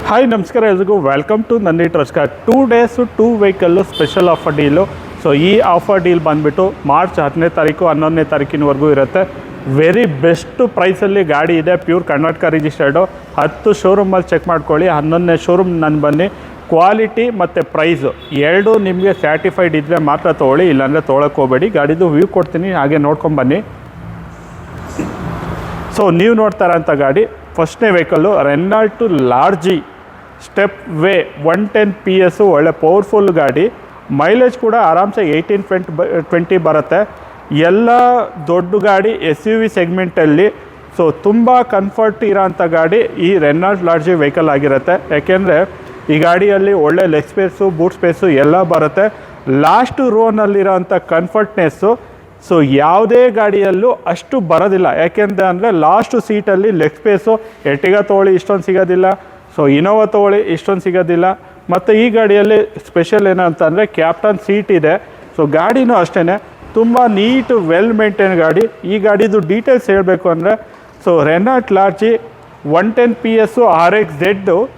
Hi ನಮಸ್ಕಾರ ಎಲ್ರಿಗೂ welcome to Nandi trust car 2 days 2 vehicle special offer deal. So ಈ offer deal ಬಂದುಬಿಟ್ಟು March 10ನೇ ತಾರೀಕು 11ನೇ ತಾರೀಕಿನವರೆಗೂ ಇರುತ್ತೆ. ವೆರಿ ಬೆಸ್ಟ್ ಪ್ರೈಸಲ್ಲಿ ಗಾಡಿ ಇದೆ, ಪ್ಯೂರ್ ಕರ್ನಾಟಕ ರಿಜಿಸ್ಟರ್ಡು. 10 ಶೋರೂಮಲ್ಲಿ ಚೆಕ್ ಮಾಡ್ಕೊಳ್ಳಿ, 11ನೇ ಶೋರೂಮ್ ನಾನು ಬನ್ನಿ. ಕ್ವಾಲಿಟಿ ಮತ್ತು ಪ್ರೈಸು ಎರಡೂ ನಿಮಗೆ ಸ್ಯಾಟಿಫೈಡ್ ಇದ್ದರೆ ಮಾತ್ರ ತೊಗೊಳ್ಳಿ, ಇಲ್ಲಾಂದರೆ ತೊಗೊಳಕ್ಕೆ ಹೋಗಬೇಡಿ. ಗಾಡಿದು ವ್ಯೂ ಕೊಡ್ತೀನಿ, ಹಾಗೆ ನೋಡ್ಕೊಂಬನ್ನಿ. ಸೊ ನೀವು ನೋಡ್ತಾರಂಥ ಗಾಡಿ ಫಸ್ಟ್ನೇ ವೆಹಿಕಲ್ಲು ರೆನಾಲ್ಟು ಲಾರ್ಜಿ ಸ್ಟೆಪ್ ವೇ 110 PS, ಒಳ್ಳೆ ಪವರ್ಫುಲ್ ಗಾಡಿ. ಮೈಲೇಜ್ ಕೂಡ ಆರಾಮ್ಸೆ 18-20 ಬರುತ್ತೆ. ಎಲ್ಲ ದೊಡ್ಡ ಗಾಡಿ SUV ಸೆಗ್ಮೆಂಟಲ್ಲಿ. ಸೊ ತುಂಬ ಕಂಫರ್ಟ್ ಇರೋಂಥ ಗಾಡಿ ಈ ರೆನಾಲ್ಟ್ ಲಾರ್ಜಿ ವೆಹಿಕಲ್ ಆಗಿರುತ್ತೆ. ಯಾಕೆಂದರೆ ಈ ಗಾಡಿಯಲ್ಲಿ ಒಳ್ಳೆ ಲೆಗ್ ಸ್ಪೇಸು, ಬೂಟ್ ಸ್ಪೇಸು ಎಲ್ಲ ಬರುತ್ತೆ. ಲಾಸ್ಟ್ ರೋನಲ್ಲಿರೋಂಥ ಕಂಫರ್ಟ್ನೆಸ್ಸು ಸೊ ಯಾವುದೇ ಗಾಡಿಯಲ್ಲೂ ಅಷ್ಟು ಬರೋದಿಲ್ಲ. ಯಾಕೆಂದರೆ ಅಂದರೆ ಲಾಸ್ಟ್ ಸೀಟಲ್ಲಿ ಲೆಗ್ ಸ್ಪೇಸು ಎರ್ಟಿಗಾ ತೊಗೊಳ್ಳಿ ಇಷ್ಟೊಂದು ಸಿಗೋದಿಲ್ಲ, ಸೊ ಇನೋವಾ ತೊಗೊಳ್ಳಿ ಇಷ್ಟೊಂದು ಸಿಗೋದಿಲ್ಲ. ಮತ್ತು ಈ ಗಾಡಿಯಲ್ಲಿ ಸ್ಪೆಷಲ್ ಏನಂತಂದರೆ ಕ್ಯಾಪ್ಟನ್ ಸೀಟ್ ಇದೆ. ಸೊ ಗಾಡಿನೂ ಅಷ್ಟೇ ತುಂಬ ನೀಟು ವೆಲ್ ಮೇಂಟೈನ್ ಗಾಡಿ. ಈ ಗಾಡಿದು ಡೀಟೇಲ್ಸ್ ಹೇಳಬೇಕು ಅಂದರೆ so Renault Lodgy 110 PS RXZ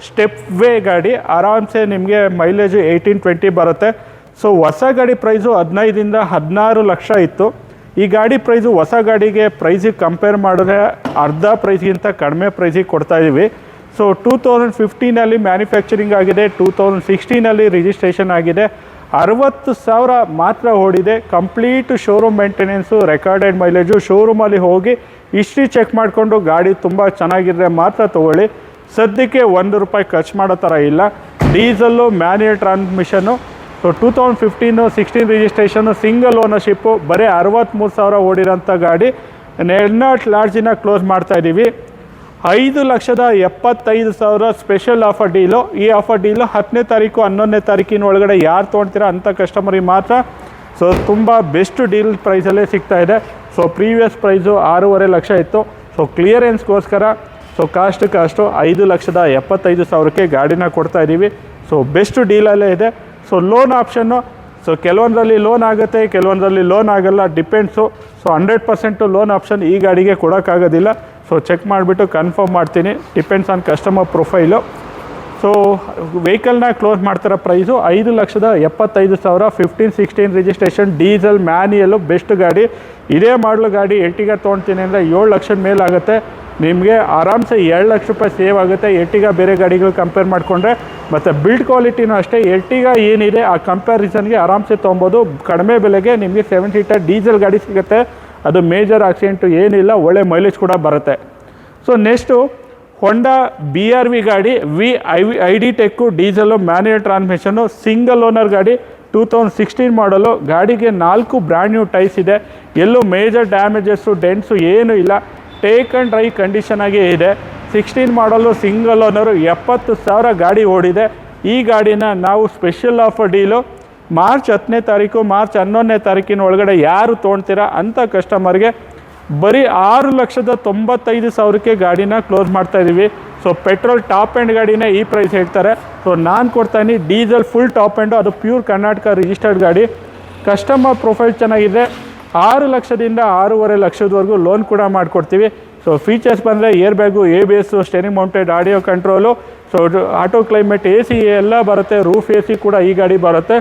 Stepway ಗಾಡಿ. ಆರಾಮ್ಸೆ ನಿಮಗೆ ಮೈಲೇಜು 18-20 ಬರುತ್ತೆ. ಸೊ ಹೊಸ ಗಾಡಿ ಪ್ರೈಸು 15-16 ಲಕ್ಷ ಇತ್ತು. ಈ ಗಾಡಿ ಪ್ರೈಸು ಹೊಸ ಗಾಡಿಗೆ ಪ್ರೈಸಿಗೆ ಕಂಪೇರ್ ಮಾಡಿದ್ರೆ ಅರ್ಧ ಪ್ರೈಸ್ಗಿಂತ ಕಡಿಮೆ ಪ್ರೈಸಿಗೆ ಕೊಡ್ತಾಯಿದ್ದೀವಿ. ಸೊ 2015 ಮ್ಯಾನುಫ್ಯಾಕ್ಚರಿಂಗ್ ಆಗಿದೆ, 2016 ರಿಜಿಸ್ಟ್ರೇಷನ್ ಆಗಿದೆ. 60,000 ಮಾತ್ರ ಓಡಿದೆ. Complete showroom maintenance, recorded mileage. ಶೋರೂಮಲ್ಲಿ ಹೋಗಿ ಹಿಸ್ಟ್ರಿ ಚೆಕ್ ಮಾಡಿಕೊಂಡು ಗಾಡಿ ತುಂಬ ಚೆನ್ನಾಗಿದ್ರೆ ಮಾತ್ರ ತೊಗೊಳ್ಳಿ. ಸದ್ಯಕ್ಕೆ ₹1 ಖರ್ಚು ಮಾಡೋ ಥರ ಇಲ್ಲ. Diesel, manual transmission. So 2015-16 registration, single ownership, ಬರೀ 63,000 ಓಡಿರೋಂಥ ಗಾಡಿ. ರೆನಾಲ್ಟ್ ಲಾರ್ಜಿನ ಕ್ಲೋಸ್ ಮಾಡ್ತಾಯಿದ್ದೀವಿ 5,75,000 ಸ್ಪೆಷಲ್ ಆಫರ್ ಡೀಲು. ಈ ಆಫರ್ ಡೀಲು 10ನೇ ತಾರೀಕು 11ನೇ ತಾರೀಕಿನ ಒಳಗಡೆ ಯಾರು ತೊಗೊಳ್ತೀರಾ ಅಂಥ ಕಸ್ಟಮರಿಗೆ ಮಾತ್ರ. ಸೊ ತುಂಬ ಬೆಸ್ಟ್ ಡೀಲ್ ಪ್ರೈಸಲ್ಲೇ ಸಿಗ್ತಾಯಿದೆ. ಸೊ ಪ್ರೀವಿಯಸ್ ಪ್ರೈಸು 6.5 ಲಕ್ಷ ಇತ್ತು. ಸೊ ಕ್ಲಿಯರೆನ್ಸ್ಗೋಸ್ಕರ ಸೊ ಕಾಸ್ಟು 5,75,000ಕ್ಕೆ ಗಾಡಿನ ಕೊಡ್ತಾಯಿದ್ದೀವಿ. ಸೊ ಬೆಸ್ಟ್ ಡೀಲಲ್ಲೇ ಇದೆ. ಸೊ ಲೋನ್ ಆಪ್ಷನ್ನು, ಸೊ ಕೆಲವೊಂದರಲ್ಲಿ ಲೋನ್ ಆಗುತ್ತೆ, ಕೆಲವೊಂದರಲ್ಲಿ ಲೋನ್ ಆಗೋಲ್ಲ, ಡಿಪೆಂಡ್ಸು. ಸೊ 100% ಲೋನ್ ಆಪ್ಷನ್ ಈ ಗಾಡಿಗೆ ಕೊಡೋಕ್ಕಾಗೋದಿಲ್ಲ. ಸೊ ಚೆಕ್ ಮಾಡಿಬಿಟ್ಟು ಕನ್ಫರ್ಮ್ ಮಾಡ್ತೀನಿ, depends on customer profile. So ವೆಹಿಕಲ್ನ ಕ್ಲೋಸ್ ಮಾಡ್ತಿರೋ price 5,75,000, 15-16 registration, diesel, manual, best ಗಾಡಿ. ಇದೇ ಮಾಡಲು ಗಾಡಿ ಎರ್ಟಿಗಾ ತೊಗೊಳ್ತೀನಿ ಅಂದರೆ 7 ಲಕ್ಷದ ಮೇಲಾಗುತ್ತೆ. ನಿಮಗೆ ಆರಾಮ್ಸೆ ₹2 ಲಕ್ಷ ಸೇವ್ ಆಗುತ್ತೆ ಎರ್ಟಿಗಾ ಬೇರೆ ಗಾಡಿಗಳು ಕಂಪೇರ್ ಮಾಡಿಕೊಂಡ್ರೆ. ಮತ್ತು ಬಿಲ್ಡ್ ಕ್ವಾಲಿಟಿನೂ ಅಷ್ಟೇ, ಎರ್ಟಿಗಾ ಏನಿದೆ ಆ ಕಂಪ್ಯಾರಿಸನ್ಗೆ ಆರಾಮ್ಸೆ ತೊಗೊಬೋದು. ಕಡಿಮೆ ಬೆಲೆಗೆ ನಿಮಗೆ 7 ಸೀಟರ್ ಡೀಸೆಲ್ ಗಾಡಿ ಸಿಗುತ್ತೆ. ಅದು ಮೇಜರ್ ಆಕ್ಸಿಡೆಂಟು ಏನಿಲ್ಲ, ಒಳ್ಳೆ ಮೈಲೇಜ್ ಕೂಡ ಬರುತ್ತೆ. ಸೊ ನೆಕ್ಸ್ಟು ಹೊಂಡಾ BRV ಗಾಡಿ, ID tech, diesel, manual transmission, single owner ಗಾಡಿ, 2016 ಮಾಡಲು. ಗಾಡಿಗೆ 4 ಬ್ರ್ಯಾಂಡ್ ನ್ಯೂ ಟೈರ್ಸ್ ಇದೆ. ಎಲ್ಲೂ ಮೇಜರ್ ಡ್ಯಾಮೇಜಸ್ಸು, ಡೆಂಟ್ಸು ಏನೂ ಇಲ್ಲ. ಟೇಕ್ ಆ್ಯಂಡ್ ಡ್ರೈ ಕಂಡೀಷನಾಗೇ ಇದೆ. 16 ಮಾಡಲು, ಸಿಂಗಲ್ ಓನರು, 70,000 ಗಾಡಿ ಓಡಿದೆ. ಈ ಗಾಡಿನ ನಾವು ಸ್ಪೆಷಲ್ ಆಫರ್ ಡೀಲು ಮಾರ್ಚ್ 10ನೇ ತಾರೀಕು, ಮಾರ್ಚ್ 11ನೇ ತಾರೀಕಿನ ಒಳಗಡೆ ಯಾರು ತೊಗೊಳ್ತೀರಾ ಅಂಥ ಕಸ್ಟಮರ್ಗೆ ಬರೀ 6,95,000ಕ್ಕೆ ಗಾಡಿನ ಕ್ಲೋಸ್ ಮಾಡ್ತಾಯಿದ್ದೀವಿ. ಸೊ ಪೆಟ್ರೋಲ್ ಟಾಪ್ ಆ್ಯಂಡ್ ಗಾಡಿನೇ ಈ ಪ್ರೈಸ್ ಹೇಳ್ತಾರೆ. ಸೊ ನಾನು ಕೊಡ್ತಾಯಿದ್ದೀನಿ ಡೀಸೆಲ್ ಫುಲ್ ಟಾಪ್ ಆ್ಯಂಡು, ಅದು ಪ್ಯೂರ್ ಕರ್ನಾಟಕ ರಿಜಿಸ್ಟರ್ಡ್ ಗಾಡಿ. ಕಸ್ಟಮರ್ ಪ್ರೊಫೈಲ್ ಚೆನ್ನಾಗಿದೆ. 6 ಲಕ್ಷದಿಂದ 6.5 ಲಕ್ಷದವರೆಗೂ ಲೋನ್ ಕೂಡ ಮಾಡಿಕೊಡ್ತೀವಿ. ಸೊ ಫೀಚರ್ಸ್ ಬಂದರೆ air bag, ABS, steering mounted audio control, so auto climate, AC ಎಲ್ಲ ಬರುತ್ತೆ. ರೂಫ್ AC ಕೂಡ ಈ ಗಾಡಿ ಬರುತ್ತೆ.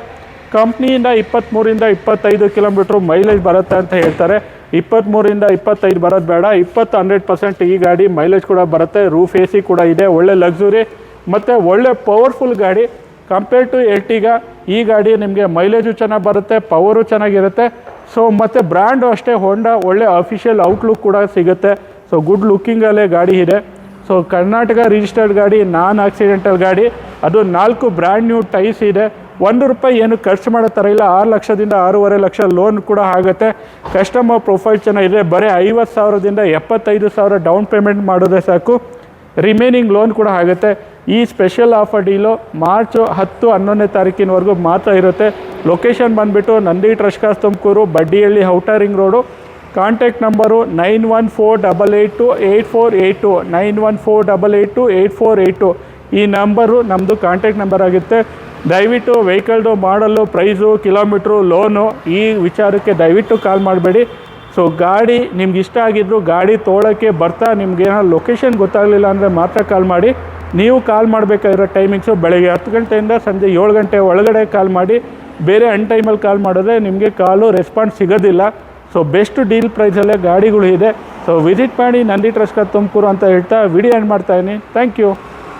ಕಂಪ್ನಿಯಿಂದ 23-25 ಕಿಲೋಮೀಟ್ರ್ ಮೈಲೇಜ್ ಬರುತ್ತೆ ಅಂತ ಹೇಳ್ತಾರೆ. 23-25 ಬರೋದು ಬೇಡ, 100% ಈ ಗಾಡಿ ಮೈಲೇಜ್ ಕೂಡ ಬರುತ್ತೆ. ರೂಫ್ AC ಕೂಡ ಇದೆ. ಒಳ್ಳೆ ಲಕ್ಸುರಿ ಮತ್ತು ಒಳ್ಳೆ ಪವರ್ಫುಲ್ ಗಾಡಿ. ಕಂಪೇರ್ ಟು ಎರ್ಟಿಗಾ ಈ ಗಾಡಿ ನಿಮಗೆ ಮೈಲೇಜು ಚೆನ್ನಾಗಿ ಬರುತ್ತೆ, ಪವರು ಚೆನ್ನಾಗಿರುತ್ತೆ. ಸೊ ಮತ್ತು ಬ್ರ್ಯಾಂಡು ಅಷ್ಟೇ ಹೊಂಡಾ, ಒಳ್ಳೆ ಅಫಿಷಿಯಲ್ ಔಟ್ಲುಕ್ ಕೂಡ ಸಿಗುತ್ತೆ. ಸೊ ಗುಡ್ ಲುಕ್ಕಿಂಗಲ್ಲೇ ಗಾಡಿ ಇದೆ. ಸೊ ಕರ್ನಾಟಕ ರಿಜಿಸ್ಟರ್ಡ್ ಗಾಡಿ, ನಾನ್ ಆಕ್ಸಿಡೆಂಟಲ್ ಗಾಡಿ. ಅದು 4 ಬ್ರ್ಯಾಂಡ್ ನ್ಯೂ ಟೈರ್ಸ್ ಇದೆ. ₹1 ಏನು ಖರ್ಚು ಮಾಡೋ ಥರ ಇಲ್ಲ. 6 ಲಕ್ಷದಿಂದ 6.5 ಲಕ್ಷ ಲೋನ್ ಕೂಡ ಆಗುತ್ತೆ. ಕಸ್ಟಮರ್ ಪ್ರೊಫೈಲ್ ಚೆನ್ನಾಗಿದೆ. ಬರೀ 50,000ದಿಂದ 75,000 ಡೌನ್ ಪೇಮೆಂಟ್ ಮಾಡಿದ್ರೆ ಸಾಕು, ರಿಮೈನಿಂಗ್ ಲೋನ್ ಕೂಡ ಆಗುತ್ತೆ. ಈ ಸ್ಪೆಷಲ್ ಆಫರ್ ಡೀಲು ಮಾರ್ಚ್ 10-11ನೇ ತಾರೀಕಿನವರೆಗೂ ಮಾತ್ರ ಇರುತ್ತೆ. ಲೊಕೇಶನ್ ಬಂದುಬಿಟ್ಟು Nandi trust car, Tumakuru, Baddihalli, outer ring road. Contact number 9148284882, 91482882. ಈ ನಂಬರು ನಮ್ಮದು ಕಾಂಟ್ಯಾಕ್ಟ್ ನಂಬರ್ ಆಗುತ್ತೆ. ದಯವಿಟ್ಟು ವೆಹಿಕಲ್ದು ಮಾಡಲು, ಪ್ರೈಸು, ಕಿಲೋಮೀಟ್ರು, ಲೋನು ಈ ವಿಚಾರಕ್ಕೆ ದಯವಿಟ್ಟು ಕಾಲ್ ಮಾಡಬೇಡಿ. ಸೊ ಗಾಡಿ ನಿಮ್ಗೆ ಇಷ್ಟ ಆಗಿದ್ರು ಗಾಡಿ ತೊಗೊಳಕ್ಕೆ ಬರ್ತಾ ನಿಮ್ಗೇನೋ ಲೊಕೇಶನ್ ಗೊತ್ತಾಗಲಿಲ್ಲ ಅಂದರೆ ಮಾತ್ರ ಕಾಲ್ ಮಾಡಿ. ನೀವು ಕಾಲ್ ಮಾಡಬೇಕಾಗಿರೋ ಟೈಮಿಂಗ್ಸು ಬೆಳಗ್ಗೆ 10 ಗಂಟೆಯಿಂದ ಸಂಜೆ 7 ಗಂಟೆ ಒಳಗಡೆ ಕಾಲ್ ಮಾಡಿ. ಬೇರೆ ಟೈಮಲ್ಲಿ ಕಾಲ್ ಮಾಡಿದ್ರೆ ನಿಮಗೆ ಕಾಲು ರೆಸ್ಪಾನ್ಸ್ ಸಿಗೋದಿಲ್ಲ. ಸೊ ಬೆಸ್ಟ್ ಡೀಲ್ ಪ್ರೈಸಲ್ಲೇ ಗಾಡಿಗಳು ಇದೆ. ಸೊ ವಿಸಿಟ್ ಮಾಡಿ ನಂದಿ ಟ್ರಸ್ಟ್ ತುಮಕೂರು ಅಂತ ಹೇಳ್ತಾ ವಿಡಿಯೋ ಎಂಡ್ ಮಾಡ್ತಾಯಿದ್ದೀನಿ. Thank you.